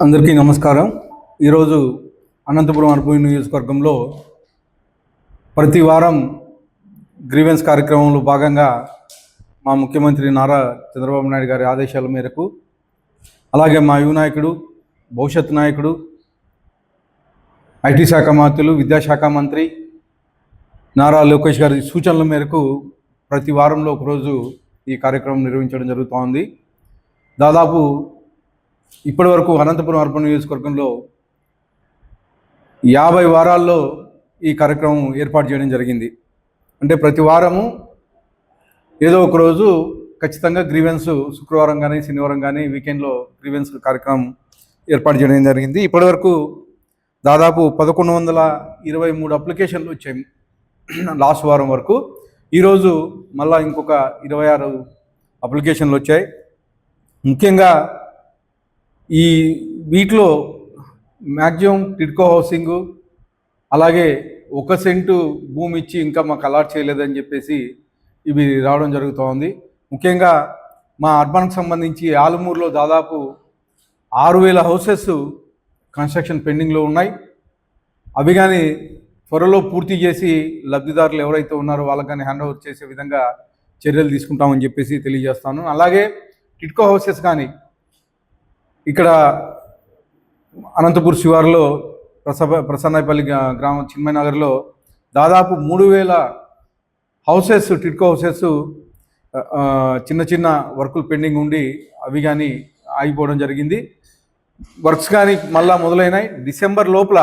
అందరికీ నమస్కారం. ఈరోజు అనంతపురం అర్బన్ నియోజకవర్గంలో ప్రతి వారం గ్రీవెన్స్ కార్యక్రమంలో భాగంగా మా ముఖ్యమంత్రి నారా చంద్రబాబు నాయుడు గారి ఆదేశాల మేరకు, అలాగే మా యువ నాయకుడు, భవిష్యత్ నాయకుడు, ఐటీ శాఖ మంత్రులు, విద్యాశాఖ మంత్రి నారా లోకేష్ గారి సూచనల మేరకు ప్రతి వారంలో ఒకరోజు ఈ కార్యక్రమం నిర్వహించడం జరుగుతోంది. దాదాపు ఇప్పటి వరకు అనంతపురం అర్బన్ నియోజకవర్గంలో 50 వారాల్లో ఈ కార్యక్రమం ఏర్పాటు చేయడం జరిగింది. అంటే ప్రతి వారము ఏదో ఒక రోజు ఖచ్చితంగా గ్రీవెన్స్, శుక్రవారం కానీ శనివారం కానీ వీకెండ్లో గ్రీవెన్స్ కార్యక్రమం ఏర్పాటు చేయడం జరిగింది. ఇప్పటి వరకు దాదాపు 1123 అప్లికేషన్లు వచ్చాయి లాస్ట్ వారం వరకు. ఈరోజు మళ్ళీ ఇంకొక 26 అప్లికేషన్లు వచ్చాయి. ముఖ్యంగా ఈ వీటిలో మ్యాక్సిమం టిడ్కో హౌసింగు, అలాగే 1 సెంటు భూమి ఇచ్చి ఇంకా మాకు అలాట్ చేయలేదని చెప్పేసి ఇవి రావడం జరుగుతోంది. ముఖ్యంగా మా అర్బన్కి సంబంధించి ఆలమూరులో దాదాపు 6000 హౌసెస్ కన్స్ట్రక్షన్ పెండింగ్లో ఉన్నాయి. అవి కానీ త్వరలో పూర్తి చేసి లబ్ధిదారులు ఎవరైతే ఉన్నారో వాళ్ళకి కానీ హ్యాండ్ ఓవర్ చేసే విధంగా చర్యలు తీసుకుంటామని చెప్పేసి తెలియజేస్తాను. అలాగే టిడ్కో హౌసెస్ కానీ ఇక్కడ అనంతపూర్ శివారులో ప్రసన్నపల్లి గ్రామం చిన్మయ నగర్లో దాదాపు 3000 హౌసెస్, టిడ్కో హౌసెస్ చిన్న చిన్న వర్కులు పెండింగ్ ఉండి అవి కానీ ఆగిపోవడం జరిగింది. వర్క్స్ కానీ మళ్ళా మొదలైనాయి. డిసెంబర్ లోపల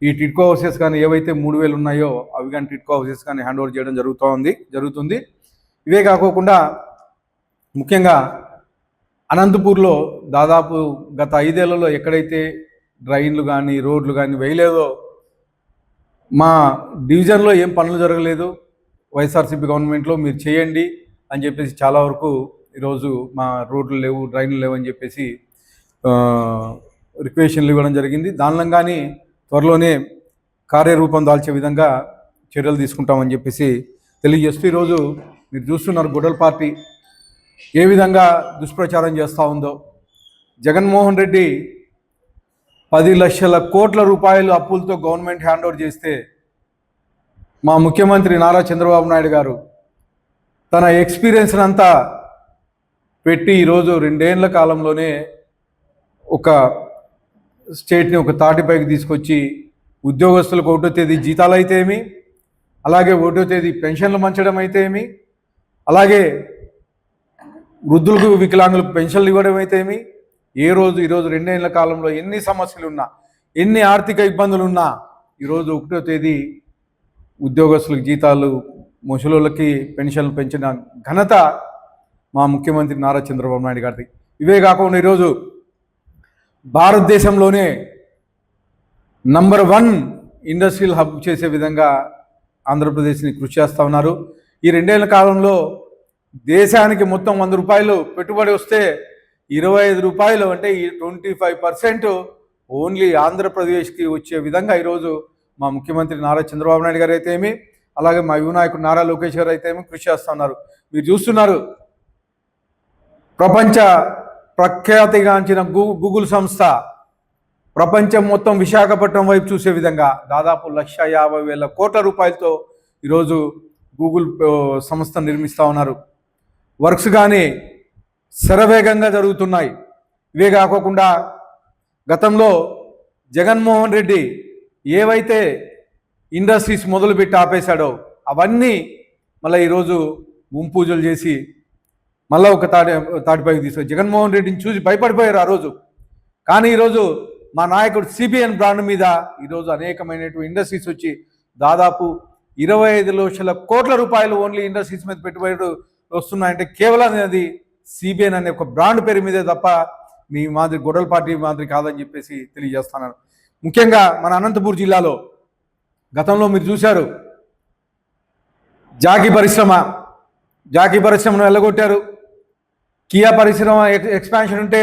ఈ టిడ్కో హౌసెస్ కానీ ఏవైతే 3000 ఉన్నాయో అవి కానీ టిడ్కో హౌసెస్ కానీ హ్యాండ్ ఓవర్ చేయడం జరుగుతుంది. ఇవే కాకోకుండా ముఖ్యంగా అనంతపూర్లో దాదాపు గత 5 ఏళ్లలో ఎక్కడైతే డ్రైన్లు కానీ రోడ్లు కానీ వేయలేదో, మా డివిజన్లో ఏం పనులు జరగలేదు, వైఎస్ఆర్సీపీ గవర్నమెంట్లో మీరు చేయండి అని చెప్పేసి చాలా వరకు ఈరోజు మా రోడ్లు లేవు, డ్రైన్లు లేవు అని చెప్పేసి రిక్వెషన్లు ఇవ్వడం జరిగింది. దానిలో కానీ త్వరలోనే కార్యరూపం దాల్చే విధంగా చర్యలు తీసుకుంటామని చెప్పేసి తెలియజేస్తూ, ఈరోజు మీరు చూస్తున్నారు గొడవల పార్టీ ఏ విధంగా దుష్ప్రచారం చేస్తూ ఉందో. జగన్మోహన్ రెడ్డి 10 లక్షల కోట్ల రూపాయలు అప్పులతో గవర్నమెంట్ హ్యాండ్ ఓవర్ చేస్తే, మా ముఖ్యమంత్రి నారా చంద్రబాబు నాయుడు గారు తన ఎక్స్పీరియన్స్ అంతా పెట్టి ఈరోజు 2 ఏళ్ల కాలంలోనే ఒక స్టేట్ని ఒక తాటిపైకి తీసుకొచ్చి ఉద్యోగస్తులకు 1వ తేదీ జీతాలు అయితే ఏమి, అలాగే 1వ తేదీ పెన్షన్లు మంచడం అయితే ఏమి, అలాగే వృద్ధులకు, వికలాంగులకు పెన్షన్లు ఇవ్వడం అయితే ఏమి, ఈరోజు 2 ఏళ్ల కాలంలో ఎన్ని సమస్యలు ఉన్నా, ఎన్ని ఆర్థిక ఇబ్బందులు ఉన్నా ఈరోజు 1వ తేదీ ఉద్యోగస్తులకు జీతాలు, ముసలోళ్ళకి పెన్షన్లు పెంచిన ఘనత మా ముఖ్యమంత్రి నారా చంద్రబాబు నాయుడు గారిది. ఇవే కాకుండా ఈరోజు భారతదేశంలోనే నంబర్ 1 ఇండస్ట్రియల్ హబ్ చేసే విధంగా ఆంధ్రప్రదేశ్ని కృషి చేస్తూ ఉన్నారు. ఈ 2 ఏళ్ల కాలంలో దేశానికి మొత్తం 100 రూపాయలు పెట్టుబడి వస్తే 25 రూపాయలు, అంటే ఈ 25% ఓన్లీ ఆంధ్రప్రదేశ్కి వచ్చే విధంగా ఈరోజు మా ముఖ్యమంత్రి నారా చంద్రబాబు నాయుడు గారు అయితే ఏమి, అలాగే మా యువ నాయకుడు నారా లోకేష్ గారు అయితే ఏమి కృషి చేస్తున్నారు. మీరు చూస్తున్నారు, ప్రపంచ ప్రఖ్యాతిగాంచిన గూగుల్ సంస్థ ప్రపంచం మొత్తం విశాఖపట్నం వైపు చూసే విధంగా దాదాపు 1,50,000 కోట్ల రూపాయలతో ఈరోజు గూగుల్ సంస్థ నిర్మిస్తూ ఉన్నారు. వర్క్స్ కానీ శరవేగంగా జరుగుతున్నాయి. ఇవే కాకుండా గతంలో జగన్మోహన్ రెడ్డి ఏవైతే ఇండస్ట్రీస్ మొదలుపెట్టి ఆపేశాడో అవన్నీ మళ్ళీ ఈరోజు భూమి పూజలు చేసి మళ్ళీ ఒక తాటిపైకి తీసుకొచ్చి జగన్మోహన్ రెడ్డిని చూసి భయపడిపోయారు ఆ రోజు. కానీ ఈరోజు మా నాయకుడు సిబిఎన్ బ్రాండ్ మీద ఈరోజు అనేకమైనటువంటి ఇండస్ట్రీస్ వచ్చి దాదాపు 25 లక్షల కోట్ల రూపాయలు ఓన్లీ ఇండస్ట్రీస్ మీద పెట్టుబడులు వస్తున్నాయంటే కేవలం అది సిబిఎన్ అనే ఒక బ్రాండ్ పేరు మీదే తప్ప మీ మాదిరి గొడవల పార్టీ మాదిరి కాదని చెప్పేసి తెలియజేస్తున్నాను. ముఖ్యంగా మన అనంతపూర్ జిల్లాలో గతంలో మీరు చూశారు, జాకీ పరిశ్రమను వెళ్ళగొట్టారు. కియా పరిశ్రమ ఎక్స్పాన్షన్ ఉంటే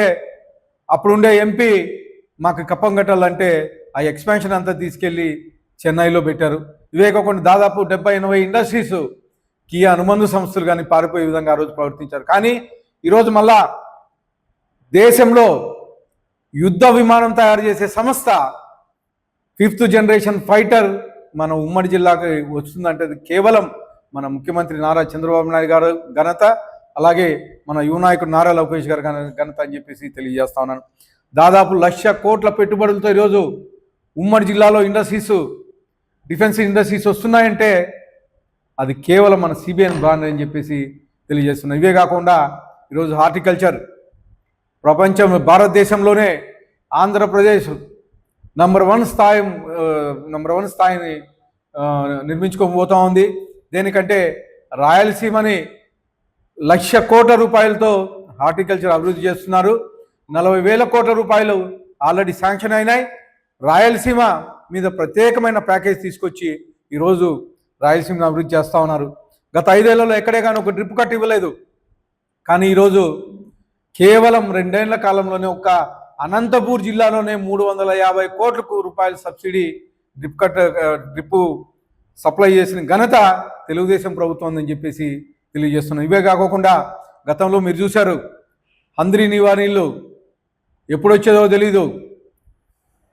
అప్పుడుండే ఎంపీ మాకు కప్పం కట్టాలంటే ఆ ఎక్స్పాన్షన్ అంతా తీసుకెళ్ళి చెన్నైలో పెట్టారు. ఇవే కాకుండా దాదాపు 70-80 ఇండస్ట్రీస్ కియా అనుబంధ సంస్థలు కానీ పారిపోయే విధంగా ఆ రోజు ప్రవర్తించారు. కానీ ఈరోజు మళ్ళా దేశంలో యుద్ధ విమానం తయారు చేసే సంస్థ 5th జనరేషన్ ఫైటర్ మన ఉమ్మడి జిల్లాకి వస్తుందంటే అది కేవలం మన ముఖ్యమంత్రి నారా చంద్రబాబు నాయుడు గారు ఘనత, అలాగే మన యువ నాయకుడు నారా లోకేష్ గారు ఘనత అని చెప్పేసి తెలియజేస్తా ఉన్నాను. దాదాపు 1,00,000 కోట్ల పెట్టుబడులతో ఈరోజు ఉమ్మడి జిల్లాలో ఇండస్ట్రీస్, డిఫెన్స్ ఇండస్ట్రీస్ వస్తున్నాయంటే అది కేవలం మన సిబిఎన్ బ్రాండ్ అని చెప్పేసి తెలియజేస్తున్నాం. ఇవే కాకుండా ఈరోజు హార్టికల్చర్ ప్రపంచం, భారతదేశంలోనే ఆంధ్రప్రదేశ్ నంబర్ వన్ స్థాయిని నిర్మించుకోబోతా ఉంది. దేనికంటే రాయలసీమని 1,00,000 కోట్ల రూపాయలతో హార్టికల్చర్ అభివృద్ధి చేస్తున్నారు. 40,000 కోట్ల రూపాయలు ఆల్రెడీ శాంక్షన్ అయినాయి. రాయలసీమ మీద ప్రత్యేకమైన ప్యాకేజ్ తీసుకొచ్చి ఈరోజు రాయలసీమను అభివృద్ధి చేస్తూ ఉన్నారు. గత 5 ఏళ్లలో ఎక్కడే కానీ ఒక డ్రిప్ కట్ ఇవ్వలేదు. కానీ ఈరోజు కేవలం 2 ఏళ్ల కాలంలోనే ఒక్క అనంతపూర్ జిల్లాలోనే 350 కోట్ల రూపాయల సబ్సిడీ డ్రిప్ సప్లై చేసిన ఘనత తెలుగుదేశం ప్రభుత్వం అని చెప్పేసి తెలియజేస్తున్నాం. ఇవే కాకుండా గతంలో మీరు చూశారు, హంద్రీ నివా నీళ్ళు ఎప్పుడు వచ్చేదో తెలీదు,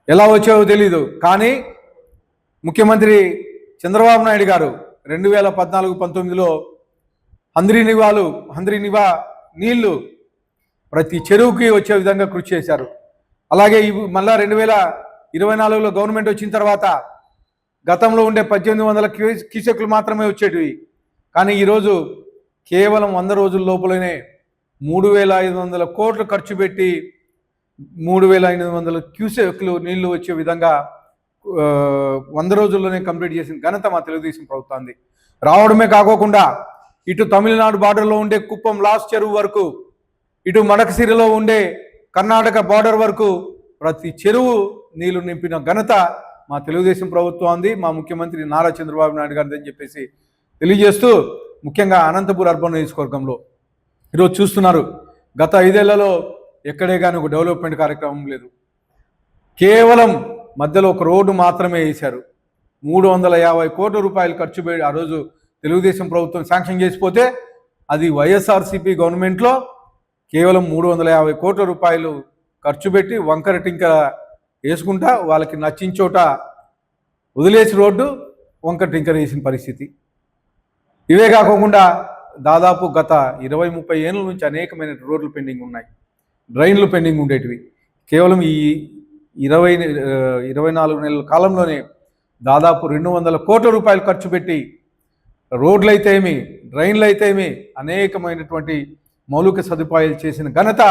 ఎలా వచ్చేదో తెలీదు. కానీ ముఖ్యమంత్రి చంద్రబాబు నాయుడు గారు 2014-19లో హంద్రీ నివా నీళ్లు ప్రతి చెరువుకి వచ్చే విధంగా కృషి చేశారు. అలాగే మళ్ళా 2024లో గవర్నమెంట్ వచ్చిన తర్వాత గతంలో ఉండే 1800 క్యూసెక్లు మాత్రమే వచ్చేటివి. కానీ ఈరోజు కేవలం 100 రోజుల లోపలనే 3,500 కోట్లు ఖర్చు పెట్టి 3,500 క్యూసెక్లు నీళ్లు వచ్చే విధంగా 100 రోజుల్లోనే కంప్లీట్ చేసిన ఘనత మా తెలుగుదేశం ప్రభుత్వాన్ని. రావడమే కాకోకుండా ఇటు తమిళనాడు బార్డర్లో ఉండే కుప్పం లాస్ట్ చెరువు వరకు, ఇటు మడకసిరిలో ఉండే కర్ణాటక బార్డర్ వరకు ప్రతి చెరువు నీళ్లు నింపిన ఘనత మా తెలుగుదేశం ప్రభుత్వాన్ని, మా ముఖ్యమంత్రి నారా చంద్రబాబు నాయుడు గారిది అని చెప్పేసి తెలియజేస్తూ, ముఖ్యంగా అనంతపూర్ అర్బన్ నియోజకవర్గంలో ఈరోజు చూస్తున్నారు, గత 5 ఏళ్లలో ఎక్కడే కానీ ఒక డెవలప్మెంట్ కార్యక్రమం లేదు. కేవలం మధ్యలో ఒక రోడ్డు మాత్రమే వేశారు. 350 కోట్ల రూపాయలు ఖర్చు పెట్టి ఆ రోజు తెలుగుదేశం ప్రభుత్వం శాంక్షన్ చేసిపోతే అది వైఎస్ఆర్సీపీ గవర్నమెంట్లో కేవలం 350 కోట్ల రూపాయలు ఖర్చు పెట్టి వంకర టింకర వేసుకుంటా వాళ్ళకి నచ్చిన చోట వదిలేసి రోడ్డు వంకర టింకర వేసిన పరిస్థితి. ఇవే కాకుండా దాదాపు గత 20-30 ఏళ్ళ నుంచి అనేకమైన రోడ్లు పెండింగ్ ఉన్నాయి, డ్రైన్లు పెండింగ్ ఉండేటివి. కేవలం ఈ 24 నెలల కాలంలోనే దాదాపు 200 కోట్ల రూపాయలు ఖర్చు పెట్టి రోడ్లు అయితే ఏమి, డ్రైన్లు అయితే ఏమి, అనేకమైనటువంటి మౌలిక సదుపాయాలు చేసిన ఘనత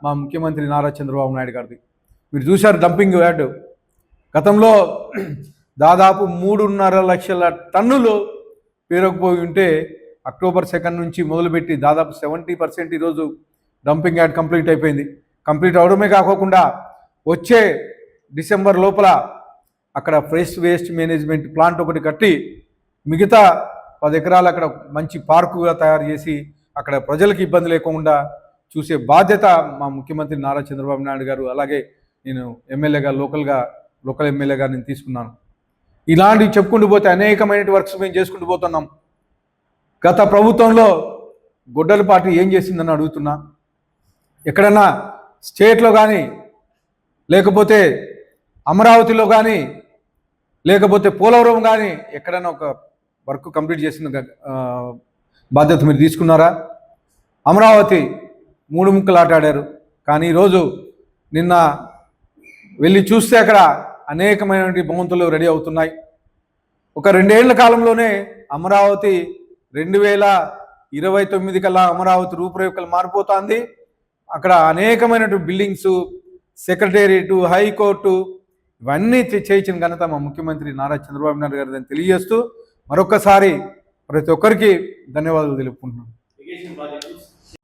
మా ముఖ్యమంత్రి నారా చంద్రబాబు నాయుడు గారిది. మీరు చూశారు డంపింగ్ యార్డ్, గతంలో దాదాపు 3.5 లక్షల టన్నులు పేరుకుపోయి ఉంటే అక్టోబర్ 2 నుంచి మొదలుపెట్టి దాదాపు 70% ఈరోజు డంపింగ్ యార్డ్ కంప్లీట్ అయిపోయింది. కంప్లీట్ అవడమే కాకుండా వచ్చే డిసెంబర్ లోపల అక్కడ ఫ్రెష్ వేస్ట్ మేనేజ్మెంట్ ప్లాంట్ ఒకటి కట్టి మిగతా 10 ఎకరాలు అక్కడ మంచి పార్కుగా తయారు చేసి అక్కడ ప్రజలకు ఇబ్బంది లేకుండా చూసే బాధ్యత మా ముఖ్యమంత్రి నారా చంద్రబాబు నాయుడు గారు, అలాగే నేను ఎమ్మెల్యేగా లోకల్ ఎమ్మెల్యేగా నేను తీసుకున్నాను. ఇలాంటివి చెప్పుకుంటూ పోతే అనేకమైన వర్క్స్ మేము చేసుకుంటూ పోతున్నాం. గత ప్రభుత్వంలో గొడ్డల పార్టీ ఏం చేసిందని అడుగుతున్నా. ఎక్కడన్నా స్టేట్లో కానీ, లేకపోతే అమరావతిలో కానీ, లేకపోతే పోలవరం కానీ ఎక్కడైనా ఒక వర్క్ కంప్లీట్ చేసిన బాధ్యత మీరు తీసుకున్నారా? అమరావతి 3 ముక్కలు ఆటాడారు. కానీ ఈరోజు నిన్న వెళ్ళి చూస్తే అక్కడ అనేకమైనటువంటి భవంతులు రెడీ అవుతున్నాయి. ఒక 2 ఏళ్ల కాలంలోనే అమరావతి 2029 కల్లా అమరావతి రూపురేఖలు మారిపోతుంది. అక్కడ అనేకమైనటువంటి బిల్డింగ్స్, సెక్రటేరియట్, హైకోర్టు ఇవన్నీ చేయించిన ఘనత మా ముఖ్యమంత్రి నారా చంద్రబాబు నాయుడు గారు అని తెలియజేస్తూ మరొక్కసారి ప్రతి ఒక్కరికి ధన్యవాదాలు తెలుపుకుంటున్నాను.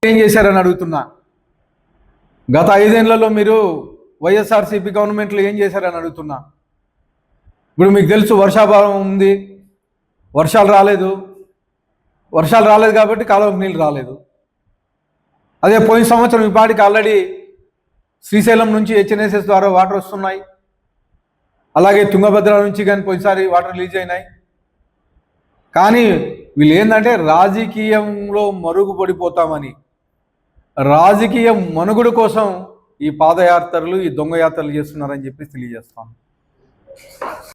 ఏం చేశారని అడుగుతున్నా. గత 5 ఏళ్లలో మీరు వైఎస్ఆర్సీపీ గవర్నమెంట్లో ఏం చేశారని అడుగుతున్నా. ఇప్పుడు మీకు తెలుసు వర్షాభావం ఉంది, వర్షాలు రాలేదు కాబట్టి కాలువకు నీళ్ళు రాలేదు. అదే పోయిన సంవత్సరం ఈ పాటికి ఆల్రెడీ శ్రీశైలం నుంచి హెచ్ఎన్ఎస్ఎస్ ద్వారా వాటర్ వస్తున్నాయి. అలాగే తుంగభద్ర నుంచి కానీ పోయినసారి వాటర్ రిలీజ్ అయినాయి. కానీ వీళ్ళు ఏంటంటే రాజకీయంలో మరుగుపడిపోతామని, రాజకీయ మనుగడ కోసం ఈ పాదయాత్రలు ఈ దొంగ యాత్రలు చేస్తున్నారని చెప్పి తెలియజేస్తాను.